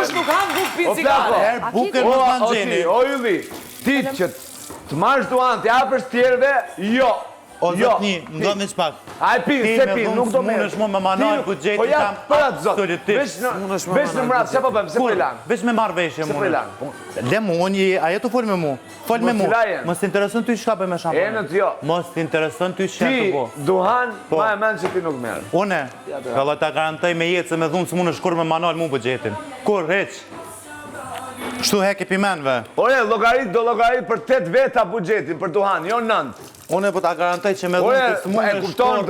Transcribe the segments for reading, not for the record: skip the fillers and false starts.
Dikush nuk han buk pin cigare. Bukën mos ma nxeni. O Ylli, ti që të marrësh duan, të japësh tjerëve, jo. O zotni, më do me çpak. Ai pin, se pin, nuk do me. Mundesh më me manoj buxhetin Po ja, tam. Absolutisht. Veç në mrat, çfarë po bëm? Se po i lan. Veç me marr veshje Se po i mua. lan. Le mua, ajo të fol me mua. Fol me mua. Mos Mos të intereson ty çka bëj me shampon. Enët jo. Mos të intereson ty çka të bëj. Ti duhan, ma e mend që ti nuk merr. Une, valla ta garantoj me jetë se me dhunë së mundesh kur me manoj mua buxhetin. Kur hiç. Kështu hek e pimenve. Ore, do llogarit për 8 veta buxhetin për duhan, jo 9. Unë po ta garantoj që me dhunë të Ore, e kupton,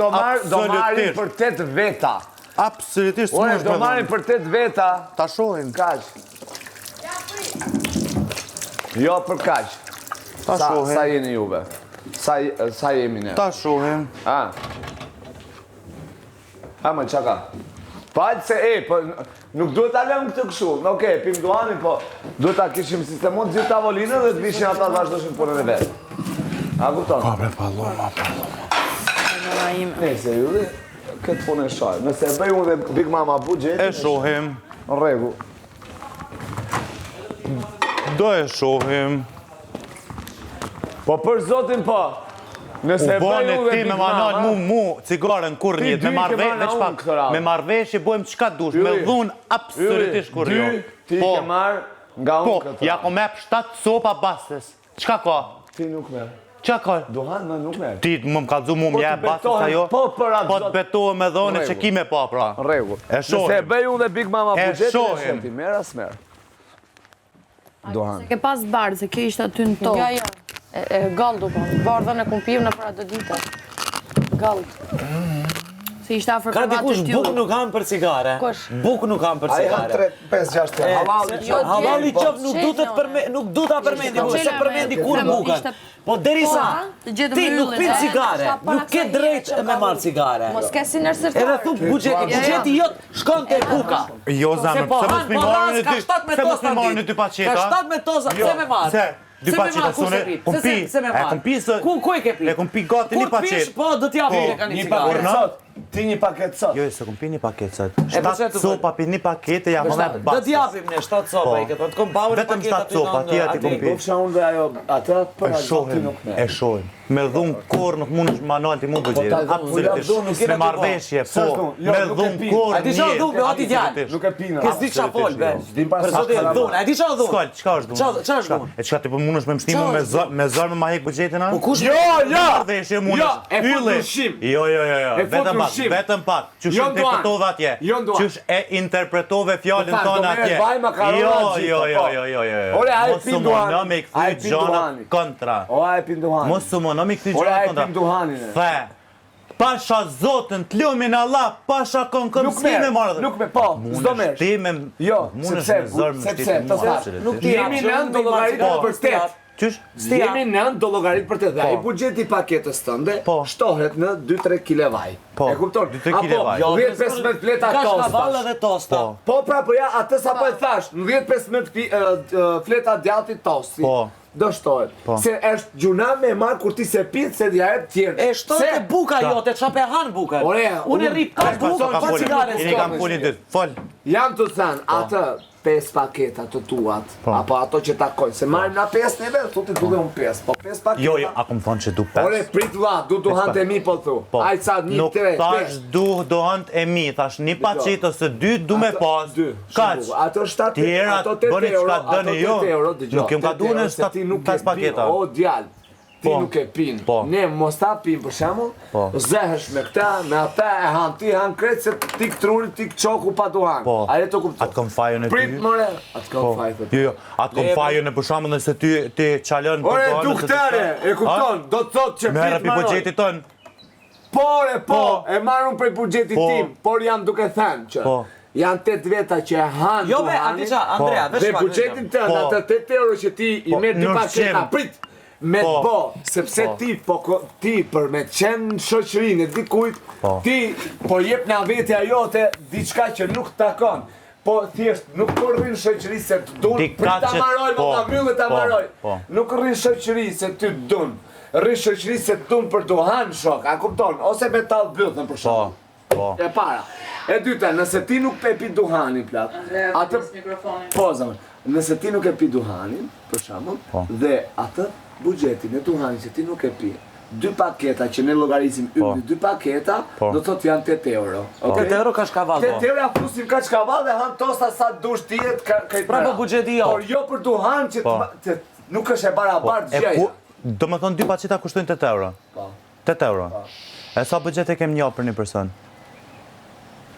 do marrin për 8 veta. Absolutisht Ore, smundesh do marrin për 8 veta. Ta shohim. Kaq. Jo për kaq. Ta shohim. Sa jeni juve? Sa jemi ne? Ta shohim. Ha, më çaka. Paqë se, po, nuk duhet ta lëm këtë kështu. Okej, pim duhanin, po, duhet ta kishim sistemon të gjithë tavolinën dhe të vishin ata të vazhdoshin punën e vetë. A kupton? Pa bre, palloma. Nëse Ylli, këtë punë e shoj. Nëse e bëj unë dhe Big Mama buxhetin. E shohim. Në rregull. Do e shohim. Po për zotin po. Nëse e bëj unë dhe Big me Mama. manal mu cigaren kur Ti njët, dy me marrë ke marrë veç unë pak, këtë radhë. me marrë veshje bojmë qka dush, me dhunë absolutisht kur jo. Ti ke marrë nga Po, unë këtë. ja ko mep 7 sopa bastes. Qka ka? Ti nuk merr. Qka ka? Duhan më nuk merr. Ti më kalzu mu mje të bastes betohem, ajo, po për atë po të zot. betohem me dhone që ki me pa pra. Në rregull. E shohim. Nëse e bëj unë dhe Big Mama E buxhetin, shohim. ti merr as merr. Duhan. Se ke pas bardh, se kjo ishte aty në tokë. Ja. Galdu, po. Bardhën e kumpim në për atë dita. Gald. Se ishte afër Ka krevat dikush të buk tillë. nuk han për cigare. Kush? Buk nuk han për Ai ka cigare. 3, 5, 6 tjerë. Havalli qëp nuk du ta përmendi, po se përmendi kur bukën. Po derisa ti nuk pin cigare, nuk ke drejt me marr cigare. Mos ke si nërësërtar. Edhe thu buxheti jot shkon te buka. Jo zamër, pse mos mi marrën e dy, pse mos mi marrën e dy Ka paqeta? 17 toza, pse me marr? Se, dy paqeta sune, kumpi, e kumpi së, Ku e ke pi? e kumpi gati një Kur pish, paqet. po do t'japi ka një cigare. Ti një paketë sot. Jo, se kumpi një paket sot. po 7 sopa pi një pakete, ja më dhe Do bastes. t'japim ne 7 sopa i këtë, të kom baurin Vetëm paketa 7 sopa, ti ati kumpi. Po fsha unë dhe ajo, atë për E atë ti shohim, nuk merr. e shohim. Me dhunë kur nuk mund është manual ti mu bëgjetin. Absolutisht. Me marrveshje, po. Me dhunë kur A di çfarë dhunë, o ti djalë? Nuk e pinë. Ke s'di çfarë fol, be. Dim pas Për zotin dhunë, a di çfarë dhunë? Skol, qka është dhunë? Çfarë është dhunë? E qka ti po mund është me mështimu me zërë me ma hek bëgjetin a? Po kush? Jo, jo! Marrveshje mund Jo, është. e fut Ylli. ushqim. Jo. E fut Vetëm pak, ushqim. vetëm pak. Qysh Jo nduan. interpretove atje? Jo nduan. Qysh e interpretove fjallin Po, tonë do merret atje? vaj makarona Jo. Ore, ai Mos pin u duhani. mëno me i Ai këthy pin gjona duhani. kontra. O, ai pin duhani. Mos u mëno me i këthy Ore, gjona ai kontra. pin duhanin. The, pasha zotën, t'lumin Allah, pasha konkëm Nuk s'ki me merr, marrë. nuk me po, s'do merr. Ti me... Jo, Mund është sepse, me zërë me sepse, shtitë të mua. thash, Nuk ti jemi në do llogarit për 8. Qysh? Jemi në do llogarit për 8. Ai buxheti i paketës tënde Po. shtohet në 2-3 kg vaj. Po, E kupton? 2-3 kg vaj. Apo 10-15 fleta Ka tosta. shkavalla dhe tosta. Po pra, po ja, atë sa po e thash, në 10-15 fleta djallti tosti. Po. Do shtohet. Po. Se është gjuna me marr kur ti se pit se ja jep tjerë. E shtohet e buka jote, çfarë pe han bukën? Ore, Unë rrip ka bukë, Ka pa folin, cigare. Ini kam folin dytë, fol. Jam të thënë, atë 5 paketa të tuat, apo ato që takojnë, se marrim na 5 neve, thotë duhet unë 5, po 5 paketa. Jo, a kom thonë që du 5. Ore, prit vlla, du duhante e mi po thu. Ai ca 1, Nuk 3, thash 5. du dohant e mi, thash një paqet ose 2 du me pas. Kaq. Ato 7 Tjerat ato 8 bëni euro, çka ato dëni 8 jo. euro, dëgjoj. Nuk jem ka 8 dunë euro, se ti nuk 5 e paketa. pin. O djalë, ti Po. nuk e pin. Po. Ne mos ta pin për shembull, Po. zehesh me këta, me ata e han, ti han krejt se ti këtruri, ti çoku pa duhan. Po. A to kupton? Atë kom fajën e Prit ty. more, atë kom fajën. Jo, atë kom fajën e për shembull nëse ti çalon Ore, dohane, nëse ti duktare, çal- e kupton, do të thotë që Merë prit pi marroj. buxhetit ton. Po, e marrën prej buxhetit Po. tim, por jam duke thënë që Po. janë 8 veta që e han Jo be, duhanin, aty ça, Andrea, veç dhe pak. buxhetin tënd, Po. atë 8 euro që ti i Po, merr dy në paketa, qem. prit, me Po. bo, sepse Po. ti për me qenë shoqërinë e dikujt, Po. ti po jep nga vetja jote diçka që nuk takon. Po thjesht nuk po rrin shoqëri se të dun, Ti prit ta kaçet, marroj, po, ta mbyllë ta po, marroj. po. Nuk rrin shoqëri se ty të dun. Rrin shoqëri se të dun për duhan shok, a kupton? Ose me tallë bluthën për shkak. Po. E para. E dyta, nëse ti nuk pe pi duhanin plak, atë po zëmë, nëse ti nuk e pi duhanin, për shembull, dhe atë buxhetin e duhanit që ti nuk e pi, 2 paketa që ne llogarisim ymni, 2 paketa, do të thotë janë 8 euro. 8 euro ka shkavall. 8 euro ja fusim ka shkavall dhe han tosta sa dush ti këtë. Pra po buxheti jo. Por jo për duhan që nuk është e barabartë gjëja. Do më thonë 2 paqeta kushtojnë 8 euro? Po. 8 euro? E sa budget e kem një për një person?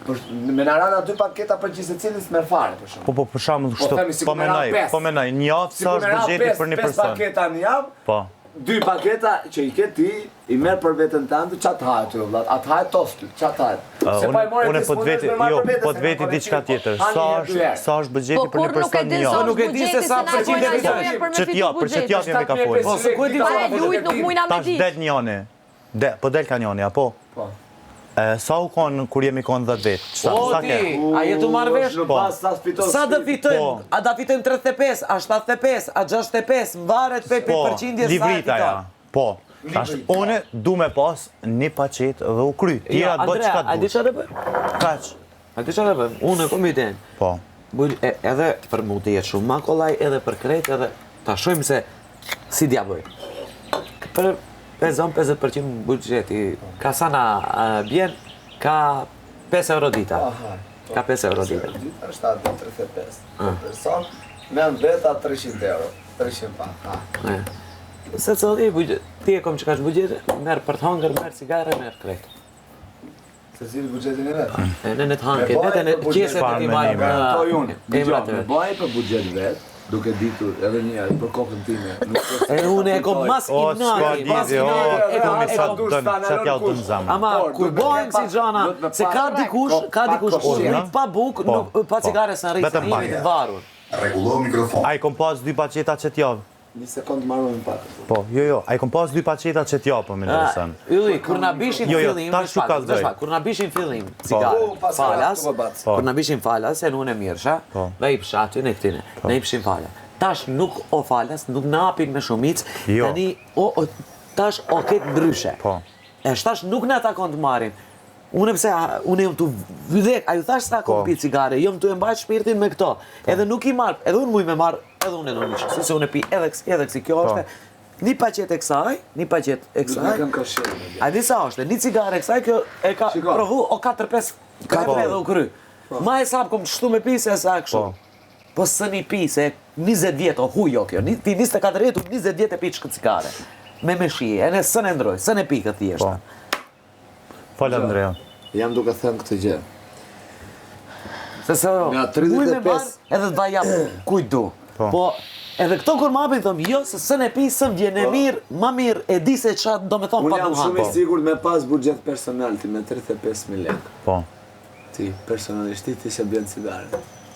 Me në rana 2 paketa për gjithë cilis merr fare për shumë. Po për shembull kështu, po menoj, një javë sa është buxheti për një person? 5 paketa në javë, po. 2 paketa që i ke ti, i merr për veten tënde, çat hahet ty vëllat, atë hahet tosti, çat hahet. Unë po të veti diçka tjetër. Sa është buxheti për një person një javë? Nuk e di se sa përqind e vizoj. Për çet javë jemi ka folur. Po s'ku e di sa Lujt nuk mujna me Tash ditë. del njëri. Po del ka njëri, apo? Po. Sa u konë kur jemi konë 10 vetë? O ti, a jetu marrë vesh? Sa do fitojmë? A da fitojmë 35, a 75, a 65, mvaret pe përqindje sa livrita ja. Po. Tash, une du me pas një paqet dhe u kry. Tjera të bëtë qka Andrea, a di të qa dhe bëjmë? Kaq. A di qa dhe bëjmë? Unë e kom idenë. Po. Edhe për mu të jetë shumë ma kollaj, edhe për krejt, edhe ta shojmë se si dja bëjmë. Për 50% buxheti, ka sa na bjen, ka 5 euro dita. Ka 5 euro dita. Dita është 35. Për person, me në veta 300 euro. 300 pa. Se cëlli, ti e kom që ka që buxheti, merë për të hangër, merë cigare, merë krejt. Se si buxhetin e vetë? Në të hangër, vetën e qeset e ti majmë Po unë, emrat e me vetë. baj për buxhet vetë, duke ditur edhe një për kokën time. E unë e kom mas imnani, mas imnani. Ama kur bojmë si gjana, se ka dikush, rrit pa buk, pa cigare së rritë, Vetëm jemi të varur. Rregullo mikrofon. A i kom pas 2 paqeta që t'javë? Një sekundë marrojmë pak. Po, jo, a i kom pas 2 paqeta që t'javë, po më interesën. Ylli, kur na bishin fillim, tash u kallzoj. kur na bishin fillim cigare, falas, kur na bishin falas, e unë e mirësha, dhe i pësha aty në këtine, ne i pëshin falas. Tash nuk o falas, nuk na apin me shumic, tani, tash o ketë ndryshe. E shtash nuk na takon të marim. Unë jam të vydhek, a ju thash sa kom pi cigare, jam të e mbajt shpirtin me këto. Edhe nuk i marr, edhe unë muj me marr, edhe unë e në nëshë, se unë e pi edhe kësi, kjo është një paqet e kësaj, një paqet e kësaj. A di sa është, një cigare e kësaj, kjo e ka provu o 4-5 edhe u kry. Ma e sapë kom qështu me pi se sa kështu. Po së një pi, se 20 vjetë, o hujo kjo, ti 24 vjetë, 20 vjetë e pi qëkëtë cigare. Me shije, e ne së në ndroj, së në pi këtë thjeshta. Falë, Andrea. Jam duke thënë këtë gjë. Se muj me marë edhe të vajam kujt du. Po edhe këto kur ma apin thëmë, jo, se së në pi, së më vjene mirë, ma mirë, e di se qa do me thonë pa Unë jam shumë i sigurt me pas buxhet personal ti me 35.000 lekë. Po. Ti, personalisht ti se bjen cigare.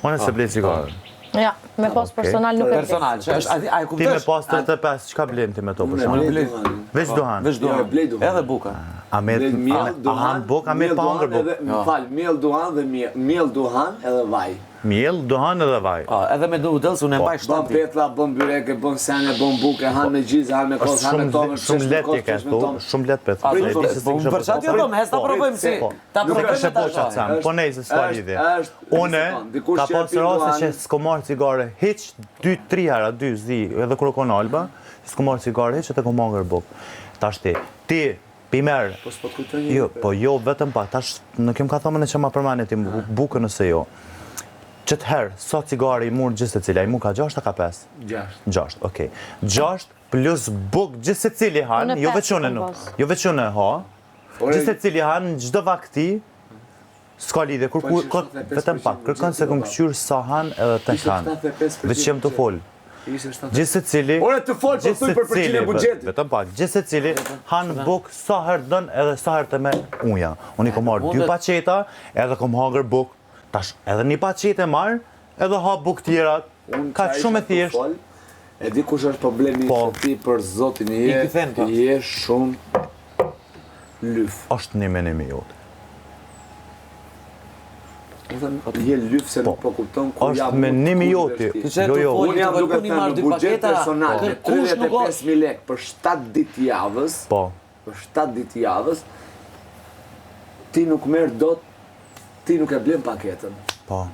Unë se blej cigare. Ja, me pas personal nuk e di. Personal, që është, a e Ti me kuptosh? pas 35, qka blen ti me to për shumë? Veç duhan. Veç duhan, blej duhan. edhe buka. A han buk, a me pa hangër buk? Falë, miell duhan dhe miell duhan edhe vaj. Miell, duhan edhe vaj. Edhe me noodles unë e mbaj Bën 7 vjet. petlla, bën byreke, bën sene, bën buke, han me gjizë, han me kos, han me tomë, Shumë letë i ka këtu, shumë letë petë. Për qatë jo dom, hes ta provojmë si. Ta Nuk provojmë është e ta poqa të samë, po nejse s'ka lidhje. Une, ka pas rase që s'ko marrë cigare, hiq 2-3 hera, 2 zi, edhe kur o konë alba, s'ko marrë cigare, hiq e të ko mangër buk. Tash ti pimer, po jo vetëm pa, tash në kem ka thomën e që ma përmane ti bukën nëse jo. Qëtë herë, sa cigare i murë gjithë se cili, a i mu ka 6 a ka 5? 6, okej. 6 plus buk gjithë se cili hanë, jo veçune ha, gjithë se cili hanë në gjdo vakti, s'ka lidhe, vetëm pak, kërkon se këm këqyrë sa hanë edhe të hanë, veç jem të folë. Gjithë se cili, vetëm pak, gjithë se cili hanë buk sa herë dënë edhe sa herë të me uja. Unë i kom marrë 2 paqeta, edhe kom hangër buk, tash edhe një paqet e marrë, edhe ha buk tjera, ka shumë e thjesht. E di kush është problemi se ti për zotin je shumë lyf. Është një menimi jote. Je lyf se nuk po kupton ku jam. Është menimi jote. Unë jam duke të në buxhet personal me 35.000 lekë për 7 ditë javës, për 7 ditë javës, ti nuk merë dot, ti nuk e blen paketën. Po.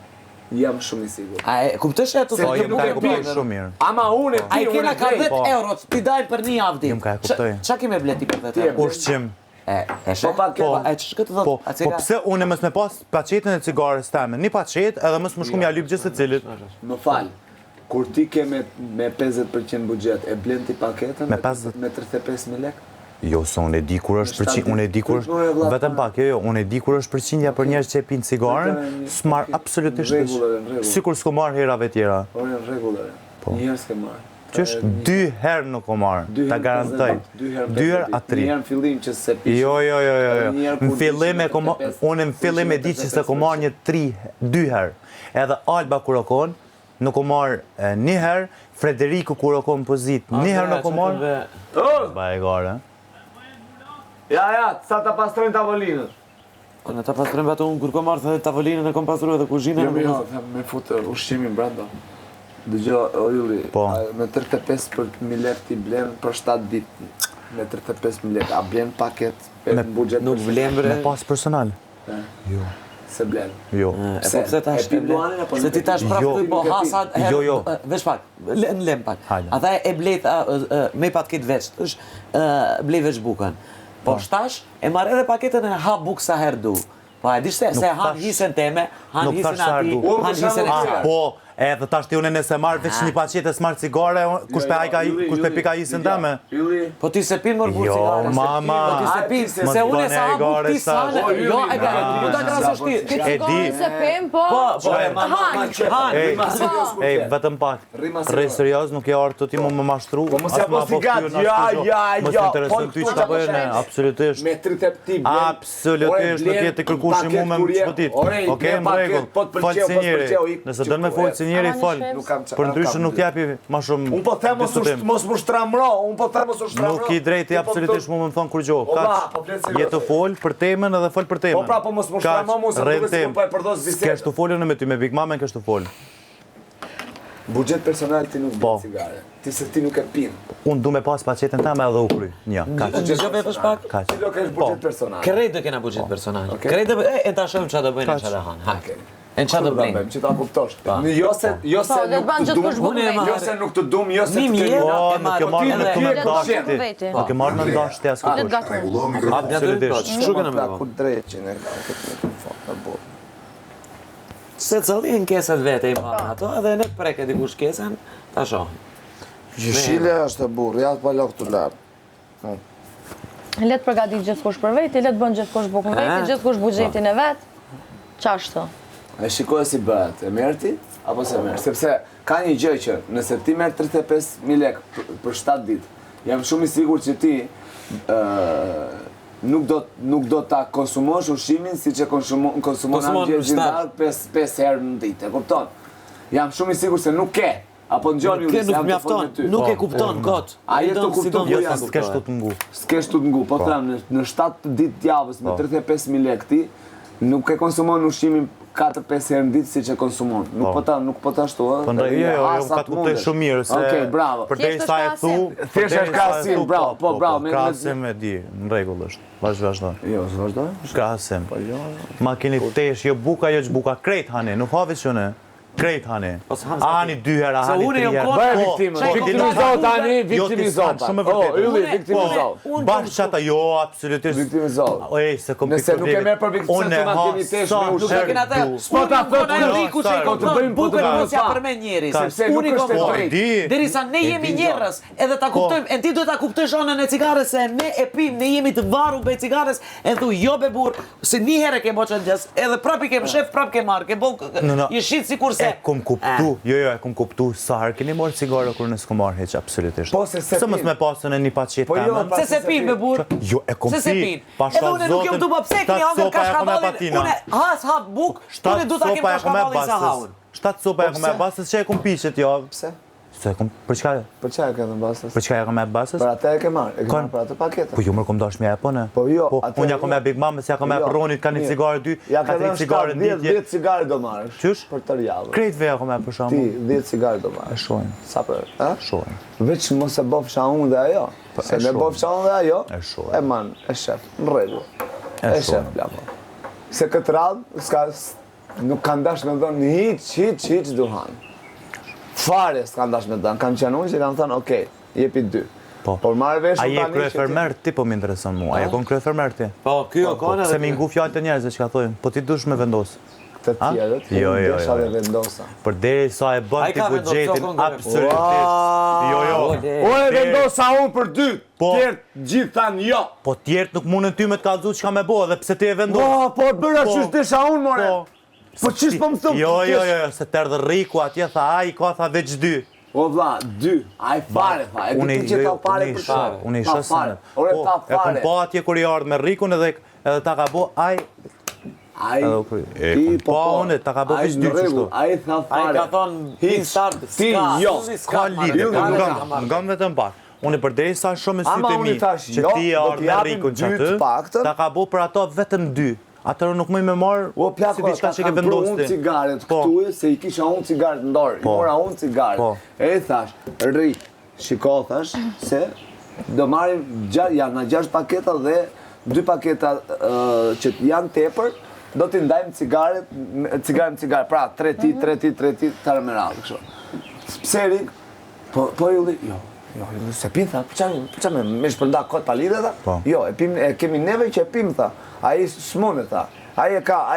Jam shumë i sigurt. A e kuptosh ato? Po, jam ka e kuptoj shumë mirë. Ama unë A i kena ka 10 euro, ti dajnë për një javë Jam ka e kuptoj. Qa kime bleti për 10 euro? Ushqim. E shë? Po, E që shkë të dhëtë? Po pse unë mës me pas paqetën e cigares teme, një paqet edhe mës më shkum ja lyp gjithë se cilit. Më fal. Kur ti ke me 50% buxhet, e blen ti paketën Me 50? me 35.000 lekë? Jo, se unë e di kur është përqindja, unë e di kur është, vetëm pak, jo, unë e di kur është përqindja për njerëz që e pinë cigaren, s'marr absolutisht, sikur s'ko marr herave tjera. Po në rregull. Një herë s'ke marr. Qysh 2 herë nuk o marr, ta garantoj. 2 herë a 3. Një herë në fillim që se pish. Jo. Në fillim unë në fillim e di që se ko marr një 2 herë. Edhe Alba kur o kon, nuk o marr një herë, Frederiku kur o kon pozit, një herë nuk o marr. Ba e gare. Ja, sa ta pastrojnë tavolinën. Në ta pastrojnë ato unë kur kom marrë dhe tavolinën e kom pastruar dhe kuzhinën. Jo, me futë ushqimin brenda. Dëgjo, Orjulli, me 35.000 lekë ti blen për 7 ditë. Me 35.000 lekë, a blen paket në buxhet? Nuk vlen bre. Me pas personal. Jo. Se blen. Jo. E po pse tash e blen? Se ti tash prapë të po hasat herë. Jo. Vesh pak, në lem pak. Ata e blet me paket veç, blej veç bukën. Po shtash, e marrë edhe paketën e ha bukë sa herë du. Po e di se han hisën teme, han hisën ati, han hisën e tjera. Po, edhe tash ti une nëse marrë veç një paqete s'marrë cigare, kush pe pika hisën teme? Po ti se pinë mërë burë cigare. Jo, mama. Po ti se pinë, se une se ha bukë ti sa hanë. Jo, e ka, ku ta krasë shti. E di. Se pim, po. Ej, vetëm pak. Rri serios, nuk e arë të ti mu më mashtru. Po mos e po si gatë, Mos të interesën ty që ta bëjnë, absolutisht. Me 30 ti blen. Absolutisht, nuk jetë të kërkushi mu me më shpëtit. Oke, më regull, falë si njeri. Nëse dënë me folë si njeri, falë. Për ndryshë nuk t'japi ma shumë unë po them mos më shtramro, Nuk i drejti absolutisht mu më thonë kur gjohë. Je të folë për temën edhe folë për temën. Po pra, po mos më shtramro mu se duke si më po e përdos bisedë. S'kesh të folën me ty, me Big Mama kesh të folë. Buxhet personal ti nuk bën cigare. Ti se ti nuk e pin. Unë du me pas paqetën tame edhe u kry. Një, kaq. Në gjëve për shpak? Kaq. Ti do kesh buxhet personal. Kërrejt dhe kena buxhet personal. Kërrejt dhe, e ta shumë qa do bëjnë e qa do hanë. E në qa do bëjnë. Që ta kuptosh. Jo se nuk të dum, jo se të kemi. Nuk e marrë në të ndashti. Nuk e marrë në ndashti as kërkush. Absolutisht. Shu këna me Ku dreqin e ka këtë mikrofon. Se cëllin keset vete i marrë ato, edhe në të preke dikush kesen, ta shohën. Gjëshile është e burë, ja të palok të lartë. Letë përgatit gjithkush për veti, letë bën gjithkush bukën veti, gjithkush buxhetin e vetë. Qashtu? E shikoj si bëhet, e merë ti, apo se merë? Sepse ka një gjë që nëse ti merë 35.000 lekë për 7 ditë, jam shumë i sigur që ti nuk do ta konsumosh ushqimin si që konsumon gjendar 5 herë në ditë, e kupton? Jam shumë i sigur se nuk ke, apo në gjoni unë se jam të folë me ty. Nuk e kupton, kot. Aje të kupton, Jo, se s'kesh të të ngu. S'kesh të ngu, po them, në 7 ditë javës me 35.000 lekë ti, nuk e konsumon ushqimin 4-5 herë në ditë si që konsumon. Nuk po ta shtu, Po ndaj, jo, ka të kuptoj shumë mirë, se përdej sa e thu, thjesht është krahasim, bravo, po bravo. Krahasim e di, në rregull është, vazhdo. Jo, vazhdo. Krahasim. Ma keni tesh, jo buka, jo ç'buka, krejt hani, nuk havi që ne. Krejt hani. Ani 2 herë, hani 3 herë. Bëj viktimë. Viktimizo tani, viktimizo. Shumë vërtet. Ylli, viktimizo. Bashkë çata, jo, absolutisht. Viktimizo. Ej, se kom pikë. Nëse nuk e merr për viktimizim, të ma kemi tesh me ushqim. Nuk e kena të, s'po ta thotë riku që i kontrollojnë bukën mos ja përmend njeri, sepse nuk është drejt. Derisa ne jemi njerëz, edhe ta kuptojmë, e ti duhet ta kuptosh anën e cigares se ne e pim, ne jemi të varur me cigares, e thu jo be burr, se një herë ke boçën gjës, edhe prapë ke shef, prapë ke marr, ke boll, je shit sikurse. Kom kuptu, jo, e kom kuptu, sa herë keni marrë cigare kur ne s'kom marrë hiç absolutisht. Po se mos me pasën e një paqet teme. Se se pin me burr. Jo, e kom pi. Edhe unë nuk jam dupa pse keni hangër kashkavallin. Unë has hap buk, unë du ta kem kashkavallin sa haun. 7 sopa e kom me basës, që e kom piqet jo. Pse? Se kom për çka? Për çka e ke në basës? Për çka e kom me basës? Për atë e ke marrë, për atë paketën. Po jo më kom dash me apo ne? Po jo, unë ja kom me Big Mama, ja kom me Ronit, ka një cigare 2, ka 3 cigare në ditë. 10 cigare do marrësh. Qysh? Për të javë. Krejt veja kom me për shkakun. Ti 10 cigare do marrësh. E shohim. Sa për? Ë? Shohim. Veç mos e bofsha unë dhe ajo. Se ne bofsha unë dhe ajo. E shohim. E man, e shef, në rregull. E shef, plako. se këtë radhë nuk kanë dash me dhënë hiç duhan. Fare s'kan dash me dhënë, kanë qenë unë që kanë thënë, okej, jepi 2. Por marrë vesh A je kryefermer ti po më intereson mua. A je kon kryefermer ti? Po, ky o kanë Se më ngu fjalët e njerëzve që ka thojnë, po ti dush me vendos. Të tjerët, desha dhe vendosa. Për deri sa e bën ti buxhetin absolutisht. Jo. O e vendosa unë për 2, tjertë gjithë thanë jo. Po tjertë nuk mundën ty me të kallëzu çka më bëu dhe pse ti e vendos. Po bëra qysh desha unë more. Po çish po më thon? Jo, se terdh Riku atje tha ai ka tha veç 2. O vlla, 2, ai fare tha, e di që ta fare për shkak. Unë isha sana. Ore ta E kom fare. pa atje kur i ardh me Rikun edhe ta ka bë ai Ai, po unë ta ka bë veç 2 kështu. Ai tha Ai fare. ka thonë start, Ti jo, Ka lidhje, ngam vetëm pak. Unë përderisa shumë me sytë e mi që ti e ardh me Rikun që aty, ta ka bë për ato vetëm 2. Atëherë nuk më marr si diçka që ke vendosur unë cigaret këtu se i kisha unë cigaret në dorë, i mora unë cigaret. E thash, rri, shiko thash se do marrim janë 6 paketa dhe 2 paketa që janë tepër, do t'i ndajmë cigaret, pra 3 ti, tërë me radhë, kështu. Pse Rik? Po ju li, jo, se pim, tha, pëqa me shpërnda kot palide, tha? Jo, e kemi neve që e pim, tha, a i s'mune, tha. A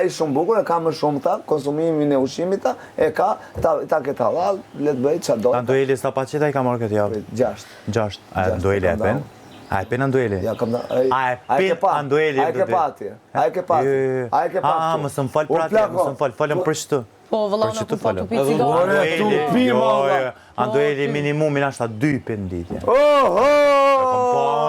i shumë bukur, e ka më shumë, tha, konsumimin e ushimit, tha, e ka, ta këtë halal, letë bëjt që do. Andueli sa paqeta i ka marrë këtë javë? 6. A Andueli e pen? A e pen Andueli? Ja, kam da, A e pen Andueli? A e ke pati, a e ke pati. Më së më falë për atje, më së më falë, falem për shtë. Po, vëlla, në ku po të pi cigare. Andueli minimumin ashta 2 penditje.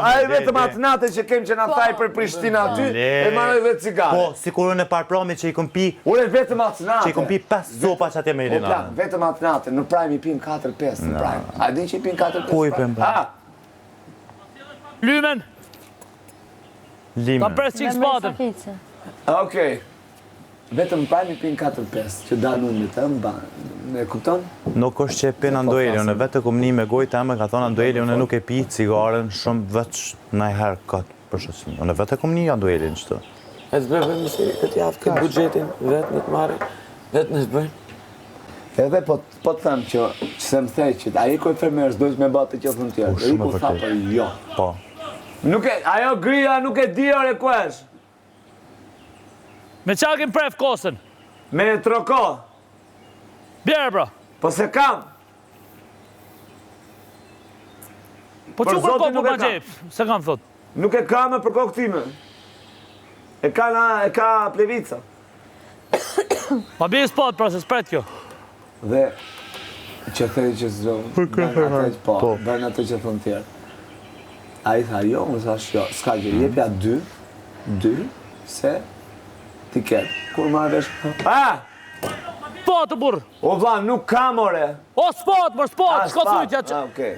A e vetëm atë natë që kem që na thaj për Prishtina aty, e marrë vetë cigare. Po, si kur unë e parpromi që i këm pi, Ure vetëm atë natë. që i këm pi 5 zopa që atje me Irina. Vetëm atë natë, në Prime i pim 4-5 në Prime. A din që i pim 4-5? Ku i pim? Lymen, ta Limen. pres qik spatën. Okej. Vetëm Prime i pim 4-5, që da numit të e kupton? Nuk është që e pin Andueli, unë vetë kom një me gojtë eme, ka thonë Andueli, unë nuk e pi cigaren shumë veç najherë këtë për shësimi. Unë vetë kom një Andueli në qëtë. E të bëjmë mësi, këtë javë këtë budgetin, vetë në të marrë, vetë në të bëjmë. Edhe po të thëmë që se më thej që aji ku e fermerës dojsh me batë që thëmë tjerë. Riku tha për jo. Po. Ajo grija nuk e di ore ku është. Me qa kem pref kosën? Me troko. Bjerë, bro. Po se kam. Po Për që kur zotin po nuk e ma kam. gjep? Se kam thot. Nuk e kam e për kokë time. E ka plevica. Ma bje spat, pra se spret kjo. Dhe që thej që zdo. Po, bërnë atë që thonë tjerë. A i tha jo, më thash jo. Ska gjë, jepja 2, se ti ketë. Kur marrë vesh... Po të burë. O vla, nuk kam ore. O spot, mër spot, shko thujtja që... Okej.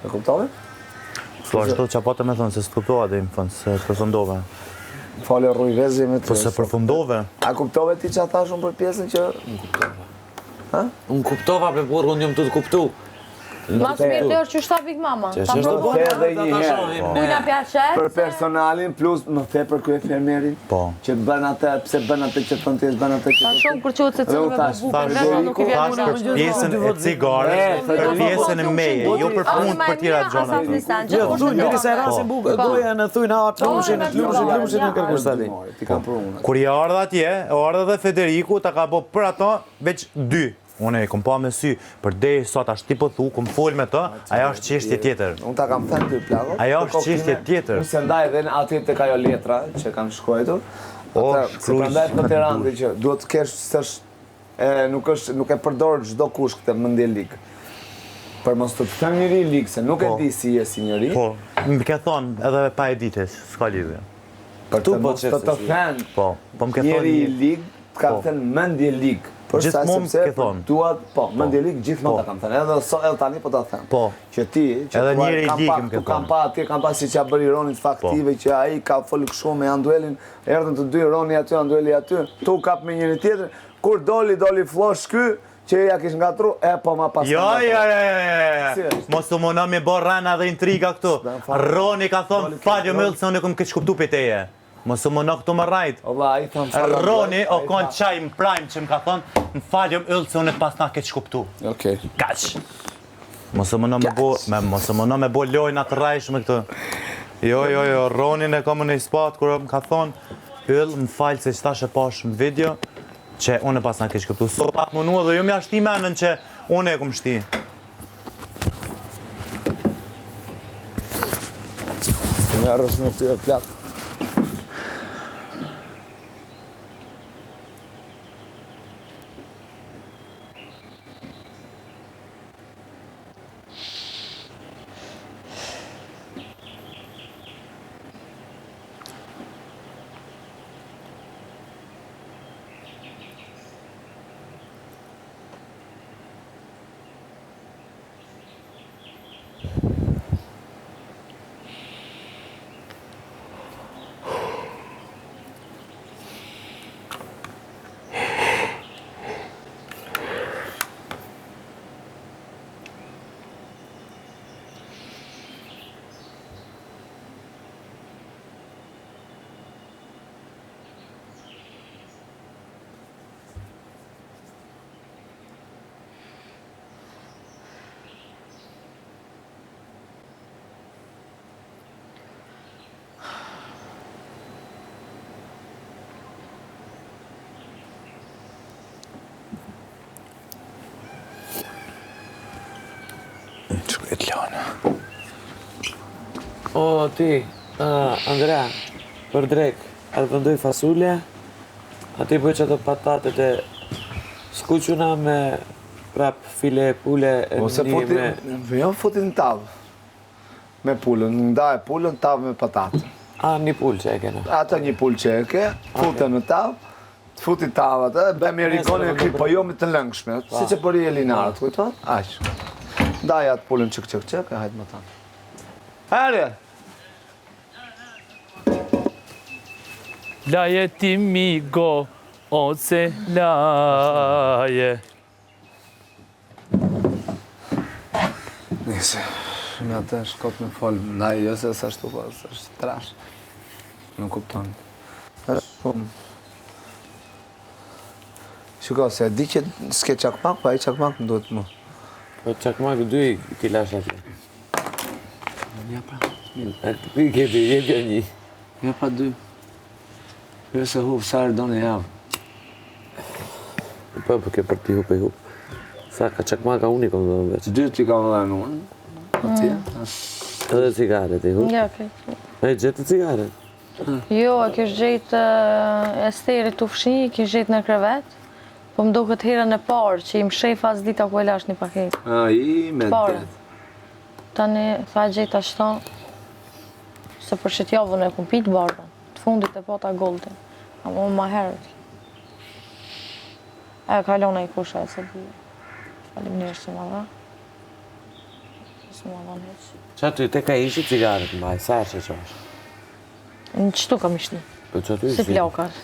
E kuptove? Po ashtu që apo të me thonë, se s'kuptova dhe im thonë, se përfundove. Fale rruj vezi me të... Po se përfundove. A kuptove ti që ata shumë për pjesën që... Unë kuptova për burë, unë jëmë të kuptu. Mas mirë të që shta Big Mama. Që është të The dhe një herë. Kujna pjashet? Për personalin, plus më the për krye fermerin. Po. Që bën atë, pse bën atë që thonë ti, bën atë që... Ta shumë kur qëtë se cilë me bubukën, vetëm nuk i vjen Thash për pjesën e cigare, për pjesën e meje, jo për punë për tjera gjona. Jo, thuj, njëri se rasin bukë, doja në thuj në atë lushin, lushin në kërkushtali. Ti kam për unë. Kur i ardha atje, ardha dhe Federiku, ta ka bo për ato veç 2. Unë e kom pa me sy, për deri sot ashtë ti po thu, kom fol me të, ajo është çështje tjetër. Unë ta kam thënë ty plako. Ajo është çështje tjetër. Unë se ndaj edhe në aty të kajo letra që kanë shkruar. Se prandaj po të randi që duhet të kesh nuk e përdor çdo kush këtë mendje lig. Për mos të them njëri lig se nuk e di si je si njëri. Po, më ke thonë edhe pa e ditës, s'ka lidhje. Për të mos të thënë. Po, po më ke Njëri thonë. lig ka thënë mendje lig. Gjithmonë ke thonë. Duat, po, mendje lig gjithmonë ta kam thënë. Edhe tani po ta them. Po. Që ti, që Edhe njëri lig më ke kam thonë. pa atje, kam pa si që ja bëri Ronit faktive që ai ka folë kështu me Anduelin, erdhën të dy Roni aty, Andueli aty, tu kap me njëri tjetër, kur doli flosh ky, që ja kish ngatru, po ma pas. Jo. Mos të mëna me bo rana dhe intriga këtu. Roni ka thonë, faljo mëllë se unë e kom këtë shkuptu për teje. Mos u më në këtu më rajt. Roni, o konë qaj më prajmë që më ka thonë, më faljëm yllë se unë pas na keq kuptu. Okej. Kaq. Mos u më në me bo lojnë atë rajshme këtu. Jo, Ronin e kam në i spat, kur më ka thonë, yllë më falj se qëta shë pash në video, që unë pas na keq kuptu. Sot atë më nua dhe ju mja shti menën që unë e kom shti. Më arrës në të plak. O, ti, Andrea, për drek, atë vendoj fasule, ati bëj që të patatet e skuquna me prap file e pule e një me... Jo, futin në tavë. Me pullën, ndaj pullën, tavë me patatë. A, një pull që e kena. Ata një pull që e ke, futën në tavë, të futi tavë atë, bëjmë i rikonin e kri, po jo me të lëngshme, si që përi e linarët, kujton? Aqë. Ndaj atë pullën qëk, e hajtë më tanë. Herje! Laje ti mi go, oce laje. Nise, me atë shkot me folë, ndaj jo se së ashtu, po së është trash. Nuk kupton. është shumë. Shiko, se di që s'ke qakmak, pa i qakmak më duhet mu. Po qakmak dy ti lash atje. Ja pra. Ti keti, jepja një. Ja pa dy. Jo se hupë, sa erë do në javë. Po ke për ti hupe hup. Sa ka qakmaka unë i kom dhe veç. Dy t'i kam dhe në unë. Atje. Edhe cigare ti hup. Ja, okej. E gjetë cigare? Jo, e kish gjetë Esterit të fshi, kish gjetë në krevet. Po më do këtë herën e parë që i më shef as dita ku e lash një paket. A, i me Parë. det. Tani, tha gjeta ashton, se për shqit javën e kum pitë bardën. Të fundit e pota goldin. A më ma herët. E kalona i kusha e se buje. Falim njërë që më dha. Së më dha në heqë. Qa ty te ka ishi cigaret mbaj, sa që që është? Në qëtu kam ishti. Po që ty Si plakar.